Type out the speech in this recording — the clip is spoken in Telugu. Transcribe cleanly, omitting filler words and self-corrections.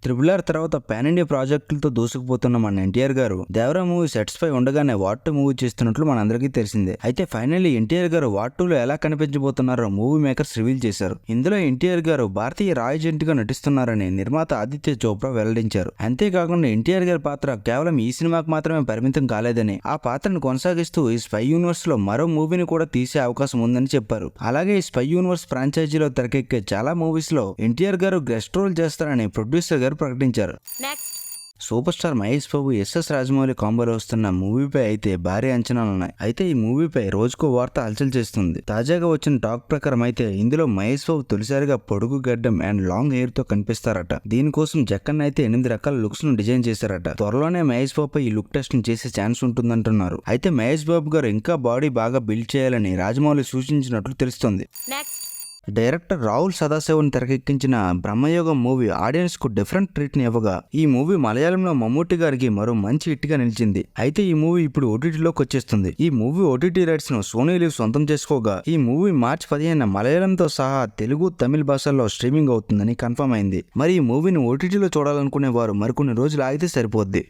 త్రిబుల్ ఆర్ తర్వాత పాన్ ఇండియా ప్రాజెక్టులతో దూసుకుపోతున్న మన ఎన్టీఆర్ గారు దేవరా మూవీ సెట్స్ పై ఉండగానే వార్ 2 మూవీ చేస్తున్నట్లు మనందరికీ తెలిసిందే. అయితే ఫైనల్లీ ఎన్టీఆర్ గారు వార్ 2లో ఎలా కనిపించబోతున్నారో మూవీ మేకర్స్ రివీల్ చేశారు. ఇందులో ఎన్టీఆర్ గారు భారతీయ రాయజెంట్ గా నటిస్తున్నారని నిర్మాత ఆదిత్య చోప్రా వెల్లడించారు. అంతేకాకుండా ఎన్టీఆర్ గారి పాత్ర కేవలం ఈ సినిమాకి మాత్రమే పరిమితం కాలేదని, ఆ పాత్రను కొనసాగిస్తూ ఈ స్పై యూనివర్స్ లో మరో మూవీని కూడా తీసే అవకాశం ఉందని చెప్పారు. అలాగే ఈ స్పై యూనివర్స్ ఫ్రాంచైజీలో తెరకెక్కే చాలా మూవీస్ లో ఎన్టీఆర్ గారు గెస్ట్ రోల్ చేస్తారని ప్రొడ్యూసర్ గారు ప్రకటించారు. Super star Mahesh Babu SS Rajamouli కాంబోలో వస్తున్న మూవీపై అయితే భారీ అంచనాలున్నాయి. అయితే ఈ మూవీపై రోజుకో వార్త హల్చల్ చేస్తుంది. తాజాగా వచ్చిన టాక్ ప్రకారం అయితే ఇందులో మహేష్ బాబు తొలిసారిగా పొడుగు గడ్డం అండ్ లాంగ్ హెయిర్ తో కనిపిస్తారట. దీనికోసం జక్కన్ అయితే 8 రకాల లుక్స్ ను డిజైన్ చేశారట. త్వరలోనే మహేష్ బాబు ఈ లుక్ టెస్ట్ ని చేసే ఛాన్స్ ఉంటుందంటున్నారు. అయితే మహేష్ బాబు గారు ఇంకా బాడీ బాగా బిల్డ్ చేయాలని రాజమౌళి సూచించినట్లు తెలుస్తోంది. డైరెక్టర్ రాహుల్ సదాశివన్ తెరకెక్కించిన బ్రహ్మయోగం మూవీ ఆడియన్స్ కు డిఫరెంట్ ట్రీట్ ని ఇవ్వగా ఈ మూవీ మలయాళంలో మమ్మూటి గారికి మరో మంచి హిట్ గా నిలిచింది. అయితే ఈ మూవీ ఇప్పుడు ఓటీటీలోకి వచ్చేస్తుంది. ఈ మూవీ ఓటీటీ రైట్స్ ను సోనీ లీవ్ సొంతం చేసుకోగా ఈ మూవీ మార్చి 15న మలయాళంతో సహా తెలుగు, తమిళ భాషల్లో స్ట్రీమింగ్ అవుతుందని కన్ఫర్మ్ అయింది. మరి ఈ మూవీని ఓటీటీలో చూడాలనుకునే వారు మరికొన్ని రోజులు ఆగితే సరిపోద్ది.